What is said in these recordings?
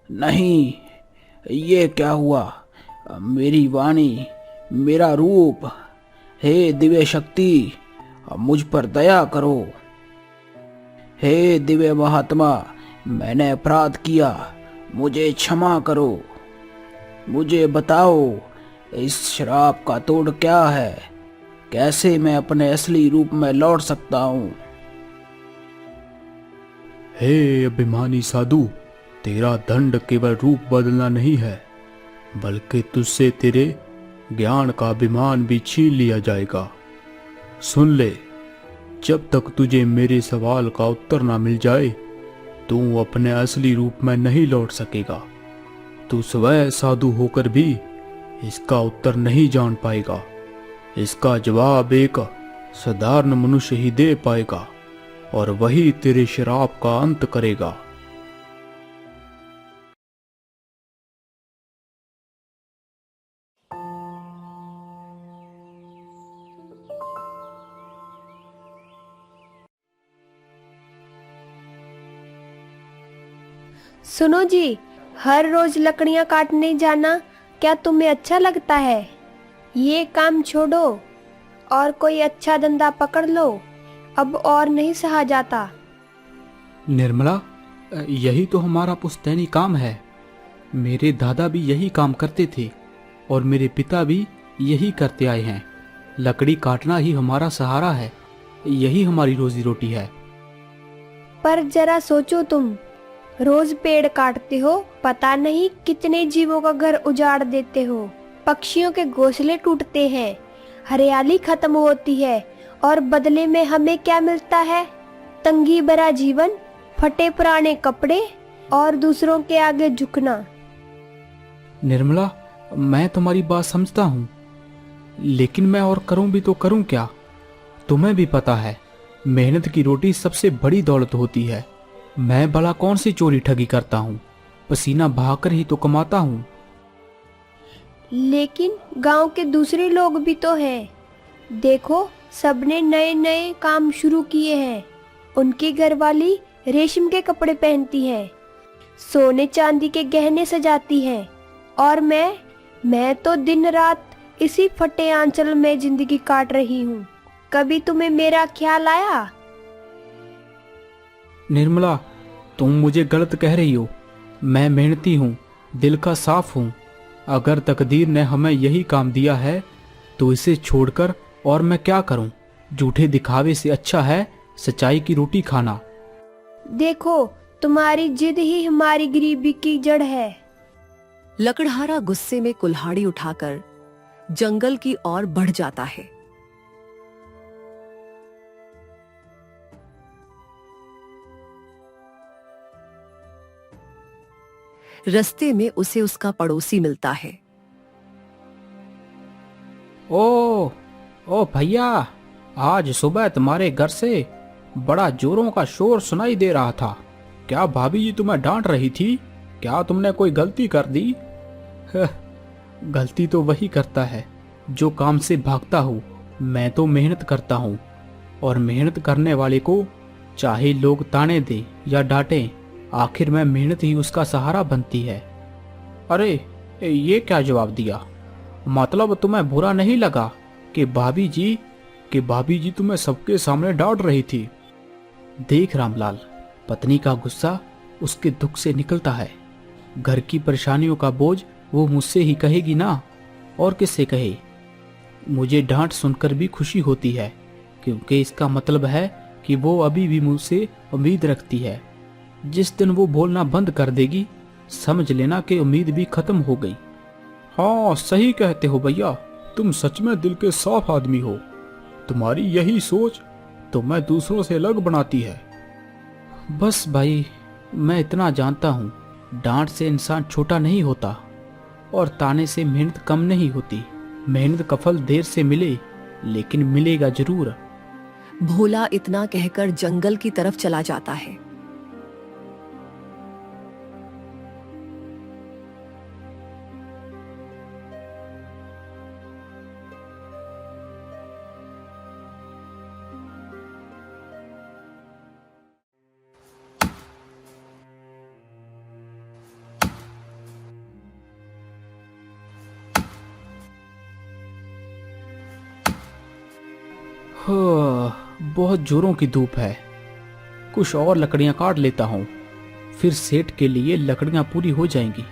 नहीं, ये क्या हुआ? मेरी वाणी, मेरा रूप, हे दिव्य शक्ति, मुझ पर दया करो। हे दिव्य महात्मा, मैंने अपराध किया, मुझे क्षमा करो। मुझे बताओ, इस श्राप का तोड़ क्या है? कैसे मैं अपने असली रूप में लौट सकता हूँ? हे अभिमानी साधु, तेरा दंड केवल रूप बदलना नहीं है, बल्कि तुझसे तेरे ज्ञान का अभिमान भी छीन लिया जाएगा। सुन ले, जब तक तुझे मेरे सवाल का उत्तर ना मिल जाए, तू अपने असली रूप में नहीं लौट सकेगा। तू स्वयं साधु होकर भी इसका उत्तर नहीं जान पाएगा। इसका जवाब एक साधारण मनुष्य ही दे पाएगा, और वही तेरे श्राप का अंत करेगा। सुनो जी, हर रोज लकड़ियां काटने जाना क्या तुम्हें अच्छा लगता है? ये काम छोड़ो और कोई अच्छा धंधा पकड़ लो, अब और नहीं सहा जाता। निर्मला, यही तो हमारा पुश्तैनी काम है। मेरे दादा भी यही काम करते थे और मेरे पिता भी यही करते आए हैं। लकड़ी काटना ही हमारा सहारा है, यही हमारी रोजी रोटी है। पर जरा सोचो, तुम रोज पेड़ काटते हो, पता नहीं कितने जीवों का घर उजाड़ देते हो। पक्षियों के घोंसले टूटते हैं, हरियाली खत्म होती है, और बदले में हमें क्या मिलता है? तंगी भरा जीवन, फटे पुराने कपड़े और दूसरों के आगे झुकना। निर्मला, मैं तुम्हारी बात समझता हूँ, लेकिन मैं और करूँ भी तो करूँ क्या? तुम्हें भी पता है, मेहनत की रोटी सबसे बड़ी दौलत होती है। मैं भला कौन सी चोरी ठगी करता हूँ? पसीना बहाकर ही तो कमाता हूँ। लेकिन गांव के दूसरे लोग भी तो हैं। देखो, सबने नए नए काम शुरू किए हैं। उनकी घरवाली रेशम के कपड़े पहनती है, सोने चांदी के गहने सजाती है, और मैं तो दिन रात इसी फटे आंचल में जिंदगी काट रही हूँ। कभी तुम्हें मेरा ख्याल आया? निर्मला, तुम मुझे गलत कह रही हो। मैं मेहनती हूँ, दिल का साफ हूँ। अगर तकदीर ने हमें यही काम दिया है तो इसे छोड़कर और मैं क्या करूँ? झूठे दिखावे से अच्छा है सच्चाई की रोटी खाना। देखो, तुम्हारी जिद ही हमारी गरीबी की जड़ है। लकड़हारा गुस्से में कुल्हाड़ी उठाकर जंगल की ओर बढ़ जाता है। रास्ते में उसे उसका पड़ोसी मिलता है। ओ ओ भैया, आज सुबह तुम्हारे घर से बड़ा जोरों का शोर सुनाई दे रहा था। क्या भाभी जी तुम्हें डांट रही थी? क्या तुमने कोई गलती कर दी? गलती तो वही करता है जो काम से भागता हूँ। मैं तो मेहनत करता हूँ, और मेहनत करने वाले को चाहे लोग ताने दे या डांटे, आखिर में मेहनत ही उसका सहारा बनती है। अरे, ये क्या जवाब दिया? मतलब तुम्हें बुरा नहीं लगा कि भाभी जी तुम्हें सबके सामने डांट रही थी? देख रामलाल, पत्नी का गुस्सा उसके दुख से निकलता है। घर की परेशानियों का बोझ वो मुझसे ही कहेगी ना, और किससे कहे? मुझे डांट सुनकर भी खुशी होती है, क्योंकि इसका मतलब है कि वो अभी भी मुझसे उम्मीद रखती है। जिस दिन वो बोलना बंद कर देगी, समझ लेना कि उम्मीद भी खत्म हो गई। हाँ, सही कहते हो भैया, तुम सच में दिल के साफ आदमी हो। तुम्हारी यही सोच तुम्हें दूसरों से अलग बनाती है। बस भाई, मैं इतना जानता हूँ, डांट से इंसान छोटा नहीं होता, और ताने से मेहनत कम नहीं होती। मेहनत का फल देर से मिले, लेकिन मिलेगा जरूर। भोला इतना कहकर जंगल की तरफ चला जाता है। बहुत जोरों की धूप है। कुछ और लकड़ियां काट लेता हूँ, फिर सेठ के लिए लकड़ियां पूरी हो जाएंगी।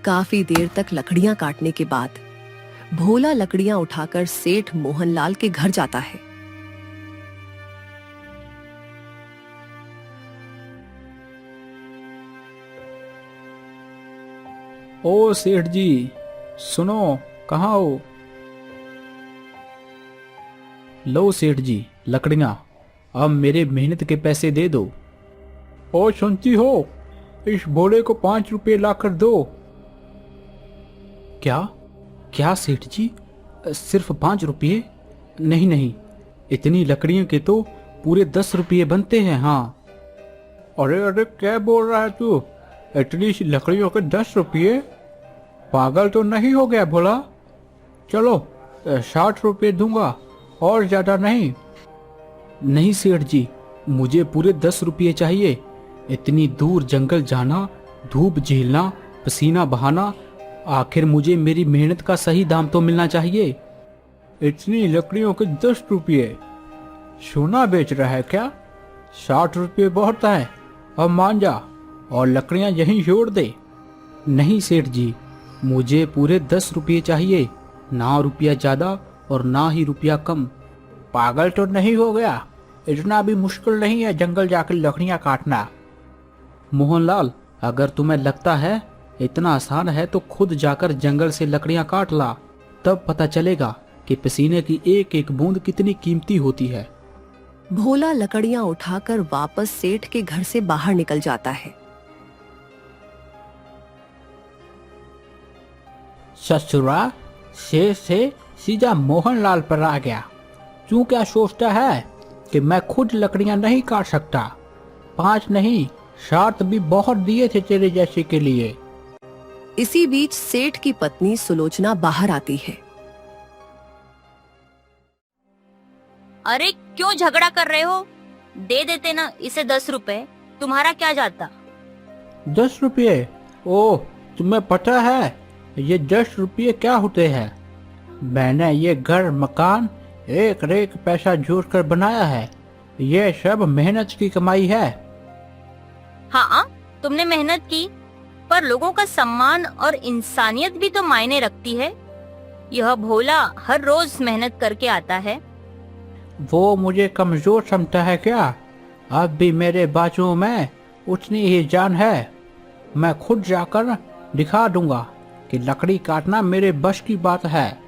काफी देर तक लकड़ियां काटने के बाद भोला लकड़ियां उठाकर सेठ मोहनलाल के घर जाता है। ओ सेठ जी, सुनो, कहाँ हो? लो सेठ जी लकड़ियां, अब मेरे मेहनत के पैसे दे दो। ओ सुनती हो, इस भोले को 5 रुपए लाकर दो। क्या क्या सेठ जी, सिर्फ 5 रुपये? नहीं नहीं, इतनी लकड़ियों के तो पूरे 10 रुपये बनते हैं। हाँ। अरे अरे, क्या बोल रहा है तू? इतनी सी लकड़ियों के 10 रुपये? पागल तो नहीं हो गया भोला? चलो 60 रुपये दूंगा, और ज्यादा नहीं। नहीं सेठ जी, मुझे पूरे 10 रुपये चाहिए। इतनी दूर जंगल जाना, धूप झेलना, पसीना बहाना, आखिर मुझे मेरी मेहनत का सही दाम तो मिलना चाहिए। इतनी लकड़ियों के 10 रुपये? सोना बेच रहा है क्या? 60 रुपये बहुत है, अब मान जा और लकड़ियां यहीं छोड़ दे। नहीं सेठ जी, मुझे पूरे 10 रुपये चाहिए, ना रुपया ज्यादा और ना ही रुपया कम। पागल तो नहीं हो गया? इतना भी मुश्किल नहीं है जंगल जाकर लकड़ियां काटना। मोहनलाल, अगर तुम्हें लगता है इतना आसान है तो खुद जाकर जंगल से लकड़ियां काट ला, तब पता चलेगा कि पसीने की एक एक बूंद कितनी कीमती होती है। भोला लकड़ियां उठाकर वापस सेठ के घर से बाहर निकल जाता है। ससुरा, से सीधा मोहनलाल पर आ गया। तू क्या सोचता है कि मैं खुद लकड़ियां नहीं काट सकता? 5 नहीं, 7 भी बहुत दिए थे तेरे जैसे के लिए। इसी बीच सेठ की पत्नी सुलोचना बाहर आती है। अरे क्यों झगड़ा कर रहे हो? दे देते ना इसे 10 रुपए, तुम्हारा क्या जाता? 10 रुपये? ओह, तुम्हें पता है ये 10 रुपये क्या होते हैं? मैंने ये घर मकान एक रेख पैसा जोड़कर बनाया है। ये सब मेहनत की कमाई है। हाँ, तुमने मेहनत की, पर लोगों का सम्मान और इंसानियत भी तो मायने रखती है। यह भोला हर रोज मेहनत करके आता है। वो मुझे कमजोर समझता है क्या? अब भी मेरे बाजुओं में उतनी ही जान है। मैं खुद जाकर दिखा दूंगा कि लकड़ी काटना मेरे बस की बात है।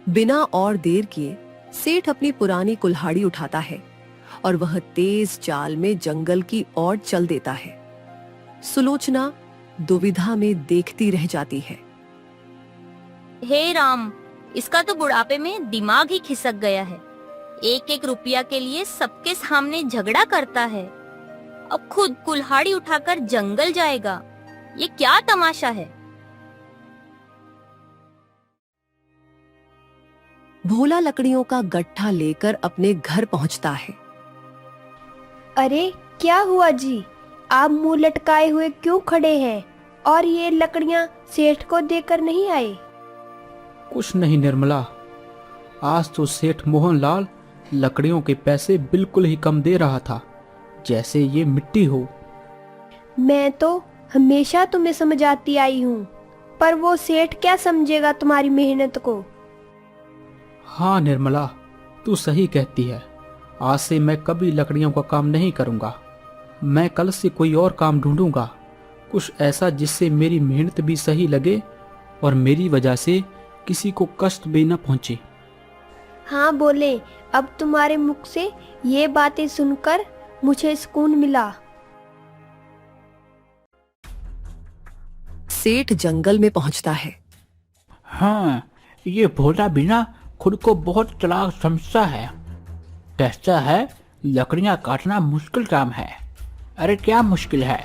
बिना और देर किए सेठ अपनी पुरानी कुल्हाड़ी उठाता है और वह तेज चाल में जंगल की ओर चल देता है। सुलोचना दुविधा में देखती रह जाती है। हे राम, इसका तो बुढ़ापे में दिमाग ही खिसक गया है। एक एक रुपया के लिए सबके सामने झगड़ा करता है। अब खुद कुल्हाड़ी उठाकर जंगल जाएगा। ये क्या तमाशा है? भोला लकड़ियों का गट्ठा लेकर अपने घर पहुंचता है। अरे क्या हुआ जी, आप मुंह लटकाए हुए क्यों खड़े हैं? और ये लकड़ियां सेठ को देकर नहीं आए? कुछ नहीं निर्मला, आज तो सेठ मोहनलाल लकड़ियों के पैसे बिल्कुल ही कम दे रहा था, जैसे ये मिट्टी हो। मैं तो हमेशा तुम्हें समझाती आई हूँ, पर वो सेठ क्या समझेगा तुम्हारी मेहनत को। हाँ निर्मला, तू सही कहती है। आज से मैं कभी लकड़ियों का काम नहीं करूंगा। मैं कल से कोई और काम ढूंढूंगा, कुछ ऐसा जिससे मेरी मेहनत भी सही लगे और मेरी वजह से किसी को कष्ट भी न पहुंचे। हाँ बोले, अब तुम्हारे मुख से ये बातें सुनकर मुझे सुकून मिला। सेठ जंगल में पहुंचता है। हाँ, ये भोला बिना खुद को बहुत चालाक समझता है। कहता है लकड़ियां काटना मुश्किल काम है। अरे क्या मुश्किल है?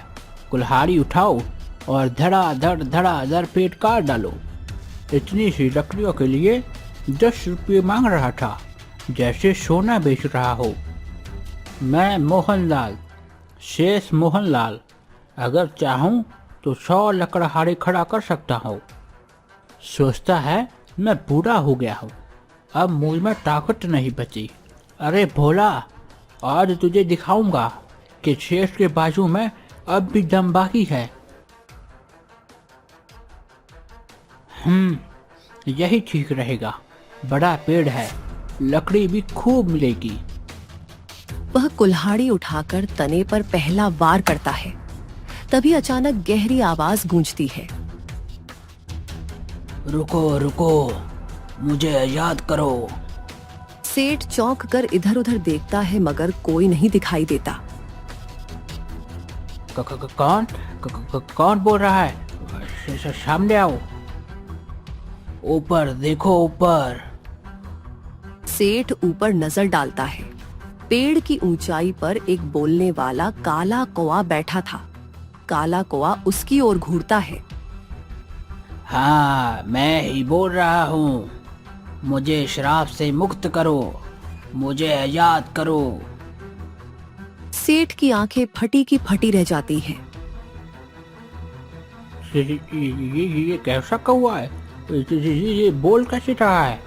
कुल्हाड़ी उठाओ और धड़ा धड़ पेट काट डालो। इतनी सी लकड़ियों के लिए 10 रुपये मांग रहा था, जैसे सोना बेच रहा हो। मैं मोहनलाल, शेष मोहनलाल, अगर चाहूं तो 100 लकड़हारे खड़ा कर सकता हूँ। सोचता है मैं बूढ़ा हो गया हूँ, अब मुझ में ताकत नहीं बची। अरे भोला, आज तुझे दिखाऊंगा कि शेष के बाजू में अब भी दम बाकी है। यही ठीक रहेगा, बड़ा पेड़ है, लकड़ी भी खूब मिलेगी। वह कुल्हाड़ी उठाकर तने पर पहला वार करता है। तभी अचानक गहरी आवाज गूंजती है। रुको रुको, मुझे याद करो। सेठ चौंक कर इधर उधर देखता है मगर कोई नहीं दिखाई देता। कौन बोल रहा है? सामने आओ। ऊपर देखो, ऊपर। सेठ ऊपर नजर डालता है। पेड़ की ऊंचाई पर एक बोलने वाला काला कौवा बैठा था। काला कौवा उसकी ओर घूरता है। हाँ, मैं ही बोल रहा हूँ। मुझे श्राप से मुक्त करो, मुझे याद करो। सेठ की आंखें फटी की फटी रह जाती हैं। ये कैसा कौवा है? ये बोल कैसे रहा है?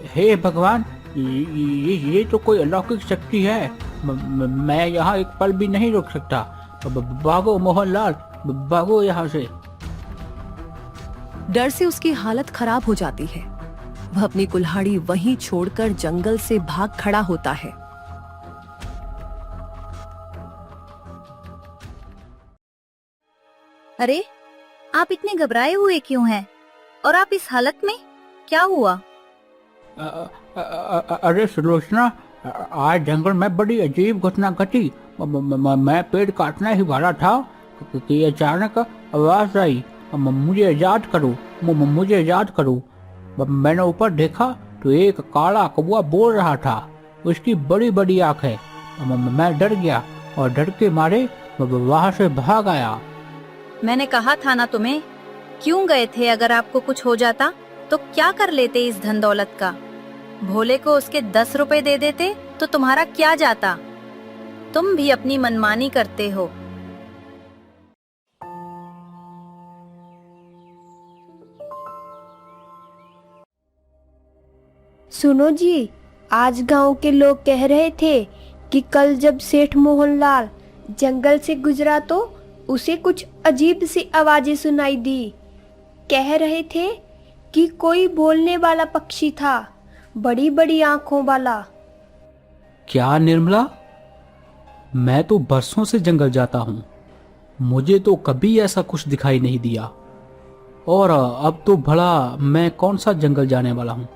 हे भगवान, ये तो कोई अलौकिक शक्ति है। मैं यहाँ एक पल भी नहीं रुक सकता। भागो मोहनलाल, भागो यहाँ से। डर से उसकी हालत खराब हो जाती है। वह अपनी कुल्हाड़ी वहीं छोड़कर जंगल से भाग खड़ा होता है। अरे, आप इतने घबराए हुए क्यों हैं? और आप इस हालत में? क्या हुआ? अरे सुलोचना, आज जंगल में बड़ी अजीब घटना घटी। मैं पेड़ काटना ही वाला था कि अचानक आवाज आई, मुझे याद करो, मुझे याद करो। मैंने ऊपर देखा तो एक काला कौवा बोल रहा था। उसकी बड़ी बड़ी आंखें। मैं डर गया और डर के मारे वहां से भाग आया। मैंने कहा था ना तुम्हें। क्यों गए थे? अगर आपको कुछ हो जाता तो क्या कर लेते इस धन दौलत का? भोले को उसके 10 रुपए दे देते तो तुम्हारा क्या जाता? तुम भी अपनी मनमानी करते हो। सुनो जी, आज गांव के लोग कह रहे थे कि कल जब सेठ मोहनलाल जंगल से गुजरा तो उसे कुछ अजीब सी आवाजें सुनाई दी। कह रहे थे कि कोई बोलने वाला पक्षी था, बड़ी बड़ी आंखों वाला। क्या निर्मला? मैं तो बरसों से जंगल जाता हूँ, मुझे तो कभी ऐसा कुछ दिखाई नहीं दिया। और अब तो भला मैं कौन सा जंगल जाने वाला हूँ?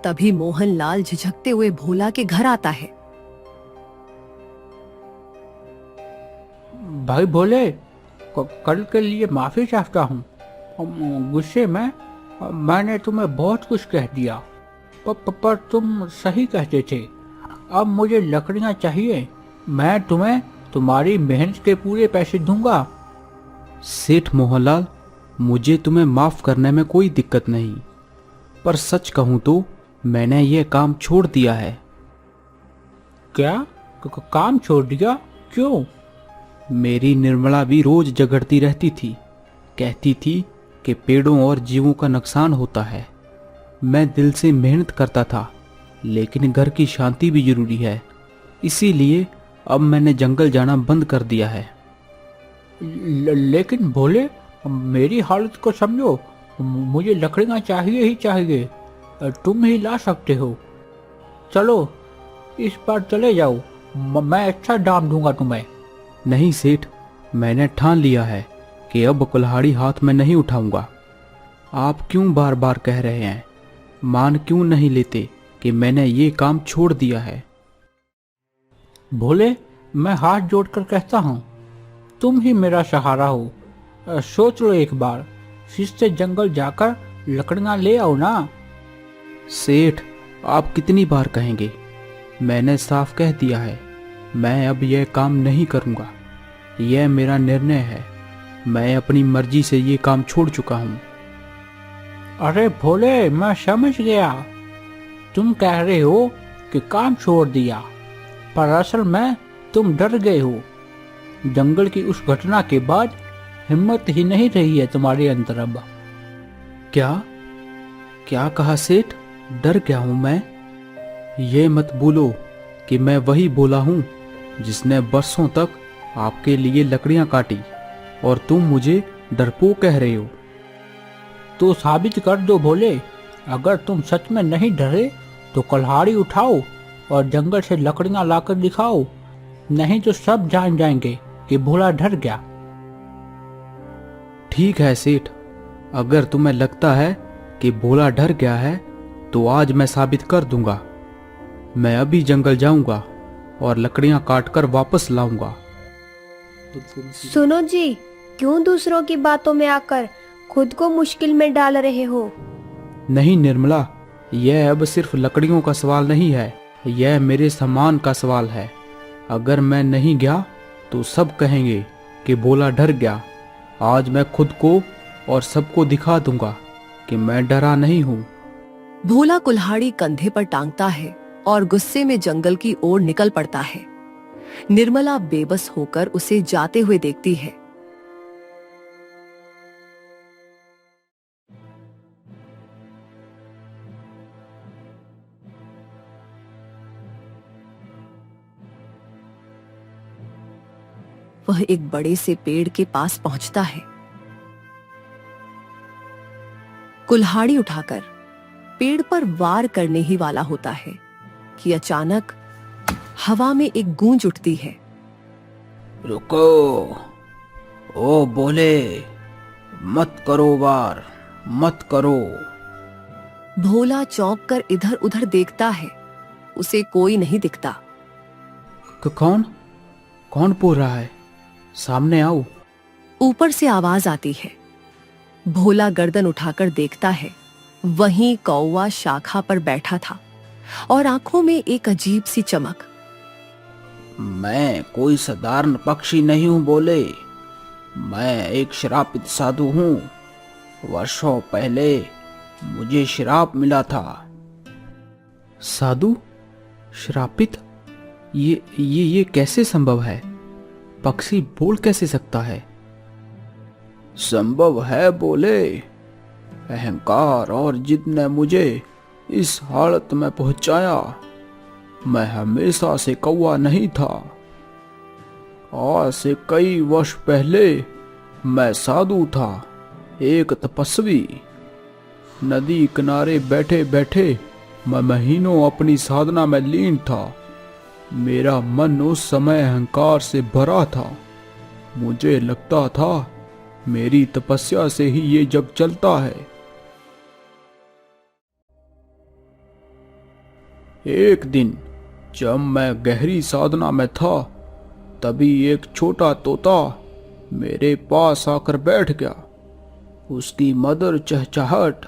तभी मोहनलाल झिझकते हुए भोला के घर आता है। भाई भोले, कल के लिए माफी चाहता हूँ। गुस्से में मैंने तुम्हें बहुत कुछ कह दिया, पर तुम सही कहते थे। अब मुझे लकड़ियाँ चाहिए। मैं तुम्हें तुम्हारी मेहनत के पूरे पैसे दूंगा। सेठ मोहनलाल, मुझे तुम्हें माफ करने में कोई दिक्कत नहीं, पर सच कहूं तो मैंने ये काम छोड़ दिया है। क्या? काम छोड़ दिया? क्यों? मेरी निर्मला भी रोज झगड़ती रहती थी, कहती थी कि पेड़ों और जीवों का नुकसान होता है। मैं दिल से मेहनत करता था, लेकिन घर की शांति भी जरूरी है, इसीलिए अब मैंने जंगल जाना बंद कर दिया है। लेकिन भोले, मेरी हालत को समझो। मुझे लकड़ियाँ चाहिए ही चाहिए। तुम ही ला सकते हो। चलो, इस बार चले जाओ, मैं अच्छा दाम दूंगा तुम्हें। नहीं सेठ, मैंने ठान लिया है कि अब कुल्हाड़ी हाथ में नहीं उठाऊंगा। आप क्यों बार बार कह रहे हैं? मान क्यों नहीं लेते कि मैंने ये काम छोड़ दिया है? भोले, मैं हाथ जोड़कर कहता हूँ, तुम ही मेरा सहारा हो। सोच लो एक बार, फिर से जंगल जाकर लकड़ियाँ ले आओ ना। सेठ, आप कितनी बार कहेंगे? मैंने साफ कह दिया है, मैं अब यह काम नहीं करूंगा। यह मेरा निर्णय है। मैं अपनी मर्जी से ये काम छोड़ चुका हूँ। अरे भोले, मैं समझ गया। तुम कह रहे हो कि काम छोड़ दिया, पर असल में तुम डर गए हो। जंगल की उस घटना के बाद हिम्मत ही नहीं रही है तुम्हारे अंदर अब। क्या क्या कहा सेठ? डर गया हूं मैं? ये मत भूलो कि मैं वही बोला हूं जिसने बरसों तक आपके लिए लकड़ियां काटी, और तुम मुझे डरपोक कह रहे हो। तो साबित कर दो भोले। अगर तुम सच में नहीं डरे तो कुल्हाड़ी उठाओ और जंगल से लकड़ियां लाकर दिखाओ, नहीं तो सब जान जाएंगे कि भोला डर गया। ठीक है सेठ, अगर तुम्हें लगता है कि भोला डर गया है तो आज मैं साबित कर दूंगा। मैं अभी जंगल जाऊंगा और लकड़ियां काटकर वापस लाऊंगा। सुनो जी, क्यों दूसरों की बातों में आकर खुद को मुश्किल में डाल रहे हो? नहीं निर्मला, यह अब सिर्फ लकड़ियों का सवाल नहीं है, यह मेरे सम्मान का सवाल है। अगर मैं नहीं गया तो सब कहेंगे कि भोला डर गया। आज मैं खुद को और सबको दिखा दूंगा कि मैं डरा नहीं हूं। भोला कुल्हाड़ी कंधे पर टांगता है और गुस्से में जंगल की ओर निकल पड़ता है। निर्मला बेबस होकर उसे जाते हुए देखती है। वह एक बड़े से पेड़ के पास पहुंचता है। कुल्हाड़ी उठाकर पेड़ पर वार करने ही वाला होता है कि अचानक हवा में एक गूंज उठती है। रुको, ओ बोले, मत करो वार, मत करो। भोला चौंक कर इधर उधर देखता है, उसे कोई नहीं दिखता। कौन कौन बोल रहा है? सामने आओ। ऊपर से आवाज आती है। भोला गर्दन उठाकर देखता है, वहीं कौवा शाखा पर बैठा था और आंखों में एक अजीब सी चमक। मैं कोई साधारण पक्षी नहीं हूं बोले, मैं एक श्रापित साधु हूं। वर्षों पहले मुझे श्राप मिला था। साधु? श्रापित? ये कैसे संभव है? पक्षी बोल कैसे सकता है? संभव है बोले। अहंकार और जिद ने मुझे इस हालत में पहुंचाया। मैं हमेशा से कौवा नहीं था। आज से कई वर्ष पहले मैं साधु था, एक तपस्वी। नदी किनारे बैठे बैठे मैं महीनों अपनी साधना में लीन था। मेरा मन उस समय अहंकार से भरा था। मुझे लगता था मेरी तपस्या से ही ये जग चलता है। एक दिन जब मैं गहरी साधना में था, तभी एक छोटा तोता मेरे पास आकर बैठ गया। उसकी मधुर चहचहाहट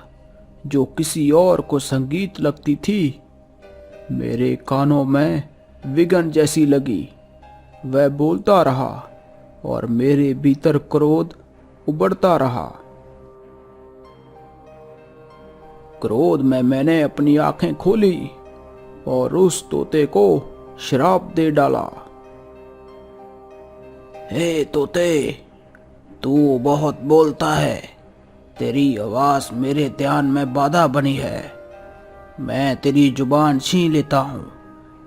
जो किसी और को संगीत लगती थी, मेरे कानों में विघन जैसी लगी। वह बोलता रहा और मेरे भीतर क्रोध उबड़ता रहा। क्रोध में मैंने अपनी आंखें खोली और उस तोते को श्राप दे डाला। हे तोते, तू बहुत बोलता है। तेरी आवाज मेरे ध्यान में बाधा बनी है। मैं तेरी जुबान छीन लेता हूं,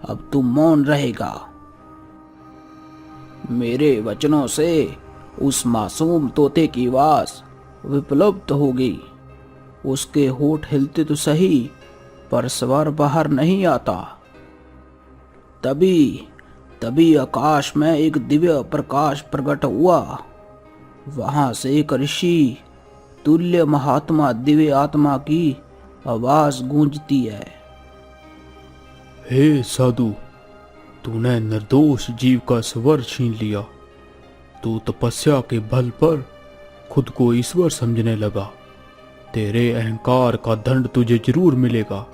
अब तू मौन रहेगा। मेरे वचनों से उस मासूम तोते की आवाज विप्लुप्त हो गई। उसके होठ हिलते तो सही, पर स्वर बाहर नहीं आता। तभी आकाश में एक दिव्य प्रकाश प्रकट हुआ। वहां से एक ऋषि तुल्य महात्मा दिव्य आत्मा की आवाज गूंजती है। हे साधु, तूने निर्दोष जीव का स्वर छीन लिया। तू तपस्या के बल पर खुद को ईश्वर समझने लगा। तेरे अहंकार का दंड तुझे जरूर मिलेगा।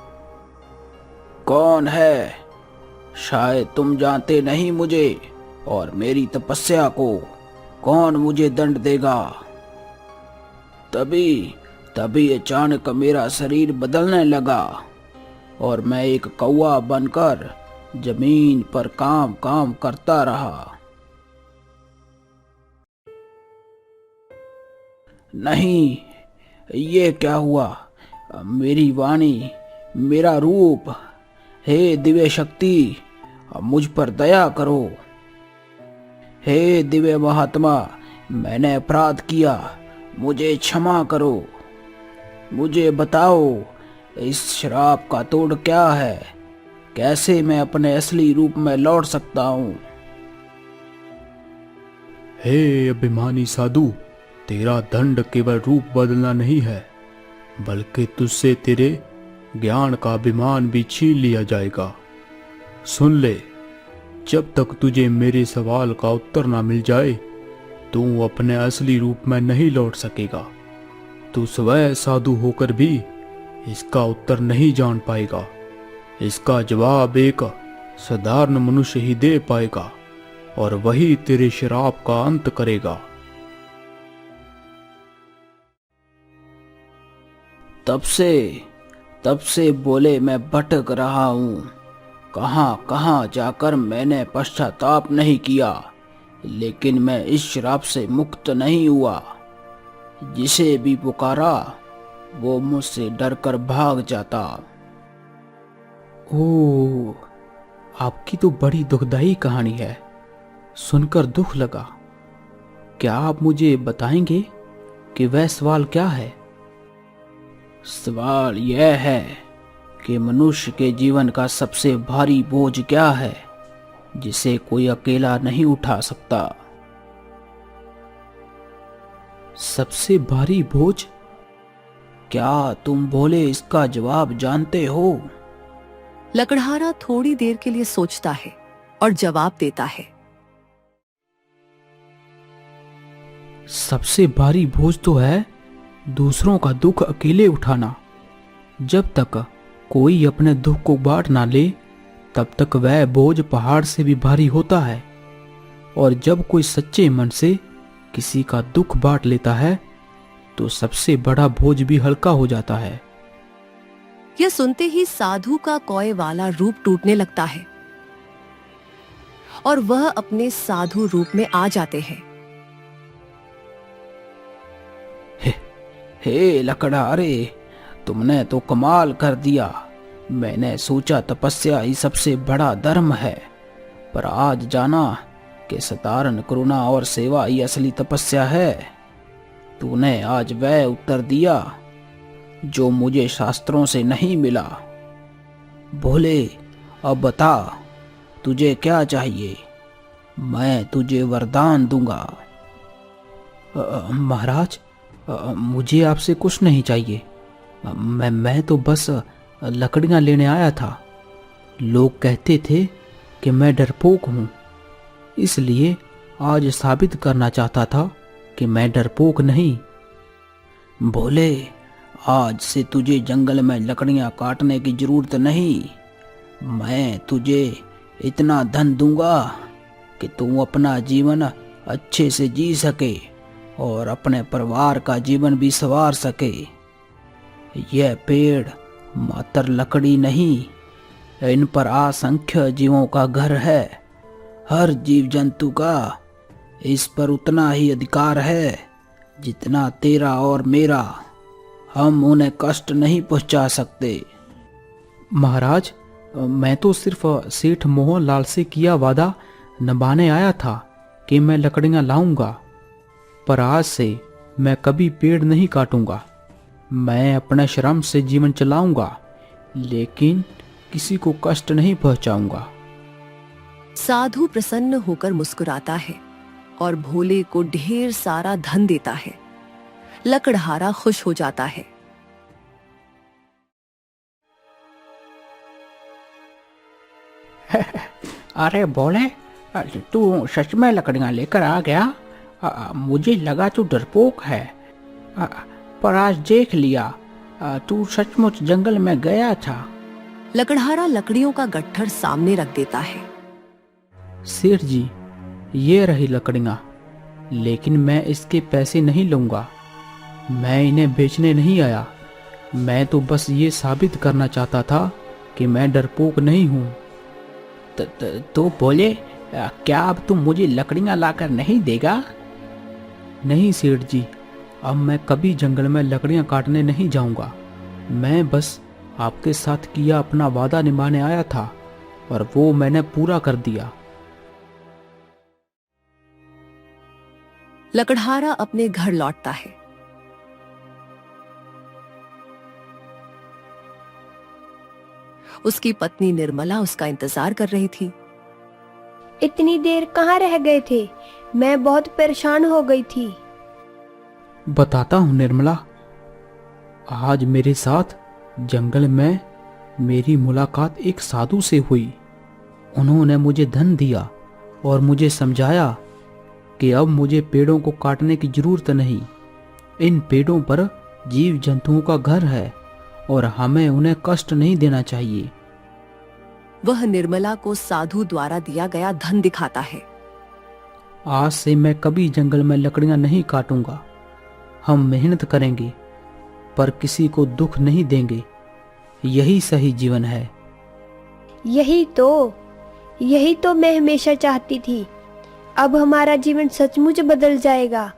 कौन है? शायद तुम जानते नहीं मुझे और मेरी तपस्या को। कौन मुझे दंड देगा? तभी अचानक मेरा शरीर बदलने लगा और मैं एक कौवा बनकर जमीन पर काम करता रहा। नहीं, ये क्या हुआ? मेरी वाणी, मेरा रूप, हे दिव्य शक्ति, मुझ पर दया करो। हे दिव्य महात्मा, मैंने अपराध किया, मुझे क्षमा करो। मुझे बताओ, इस श्राप का तोड़ क्या है? कैसे मैं अपने असली रूप में लौट सकता हूँ? हे अभिमानी साधु, तेरा दंड केवल रूप बदलना नहीं है, बल्कि तुझसे तेरे ज्ञान का अभिमान भी छीन लिया जाएगा। सुन ले, जब तक तुझे मेरे सवाल का उत्तर ना मिल जाए, तू अपने असली रूप में नहीं लौट सकेगा। तू स्वयं साधु होकर भी इसका उत्तर नहीं जान पाएगा। इसका जवाब एक साधारण मनुष्य ही दे पाएगा, और वही तेरे श्राप का अंत करेगा। तब से बोले मैं भटक रहा हूँ। कहाँ कहाँ जाकर मैंने पश्चाताप नहीं किया, लेकिन मैं इस श्राप से मुक्त नहीं हुआ। जिसे भी पुकारा वो मुझसे डरकर भाग जाता। ओह, आपकी तो बड़ी दुखदाई कहानी है, सुनकर दुख लगा। क्या आप मुझे बताएंगे कि वह सवाल क्या है? सवाल यह है कि मनुष्य के जीवन का सबसे भारी बोझ क्या है, जिसे कोई अकेला नहीं उठा सकता। सबसे भारी बोझ? क्या तुम भोले इसका जवाब जानते हो? लकड़हारा थोड़ी देर के लिए सोचता है और जवाब देता है। सबसे भारी बोझ तो है दूसरों का दुख अकेले उठाना। जब तक कोई अपने दुख को बांट ना ले, तब तक वह बोझ पहाड़ से भी भारी होता है। और जब कोई सच्चे मन से किसी का दुख बांट लेता है, तो सबसे बड़ा बोझ भी हल्का हो जाता है। यह सुनते ही साधु का कौए वाला रूप टूटने लगता है और वह अपने साधु रूप में आ जाते हैं। हे लकड़हारे, तुमने तो कमाल कर दिया। मैंने सोचा तपस्या ही सबसे बड़ा धर्म है, पर आज जाना कि साधारण करुणा और सेवा ही असली तपस्या है। तूने आज वह उत्तर दिया जो मुझे शास्त्रों से नहीं मिला। भोले, अब बता, तुझे क्या चाहिए? मैं तुझे वरदान दूंगा। महाराज, मुझे आपसे कुछ नहीं चाहिए। मैं तो बस लकड़ियां लेने आया था। लोग कहते थे कि मैं डरपोक हूँ, इसलिए आज साबित करना चाहता था कि मैं डरपोक नहीं। भोले, आज से तुझे जंगल में लकड़ियां काटने की जरूरत नहीं। मैं तुझे इतना धन दूंगा कि तू अपना जीवन अच्छे से जी सके और अपने परिवार का जीवन भी संवार सके। यह पेड़ मात्र लकड़ी नहीं, इन पर असंख्य जीवों का घर है। हर जीव जंतु का इस पर उतना ही अधिकार है जितना तेरा और मेरा। हम उन्हें कष्ट नहीं पहुंचा सकते। महाराज, मैं तो सिर्फ सेठ मोहन लाल से किया वादा निभाने आया था कि मैं लकड़ियां लाऊंगा, पर आज से मैं कभी पेड़ नहीं काटूंगा। मैं अपने श्रम से जीवन चलाऊंगा, लेकिन किसी को कष्ट नहीं पहुंचाऊंगा। साधु प्रसन्न होकर मुस्कुराता है और भोले को ढेर सारा धन देता है। लकड़हारा खुश हो जाता है। अरे भोले, तू सच में लकड़ियां लेकर आ गया? मुझे लगा तू डरपोक है, पर आज देख लिया तू सचमुच जंगल में गया था। लकड़हारा लकड़ियों का गट्ठर सामने रख देता है। सेठ जी, ये रही लकड़ियां, लेकिन मैं इसके पैसे नहीं लूंगा। मैं इन्हें बेचने नहीं आया। मैं तो बस ये साबित करना चाहता था कि मैं डरपोक नहीं हूँ। तो बोले, क्या अब तुम मुझे लकड़ियां लाकर नहीं देगा? नहीं सेठ जी, अब मैं कभी जंगल में लकड़ियां काटने नहीं जाऊंगा। मैं बस आपके साथ किया अपना वादा निभाने आया था और वो मैंने पूरा कर दिया। लकड़हारा अपने घर लौटता है। उसकी पत्नी निर्मला उसका इंतजार कर रही थी। इतनी देर कहाँ रह गए थे? मैं बहुत परेशान हो गई थी। बताता हूँ निर्मला, आज मेरे साथ जंगल में मेरी मुलाकात एक साधु से हुई। उन्होंने मुझे धन दिया और मुझे समझाया कि अब मुझे पेड़ों को काटने की जरूरत नहीं। इन पेड़ों पर जीव जंतुओं का घर है और हमें उन्हें कष्ट नहीं देना चाहिए। वह निर्मला को साधु द्वारा दिया गया धन दिखाता है। आज से मैं कभी जंगल में लकड़ियां नहीं काटूंगा। हम मेहनत करेंगे पर किसी को दुख नहीं देंगे। यही सही जीवन है। यही तो मैं हमेशा चाहती थी। अब हमारा जीवन सचमुच बदल जाएगा।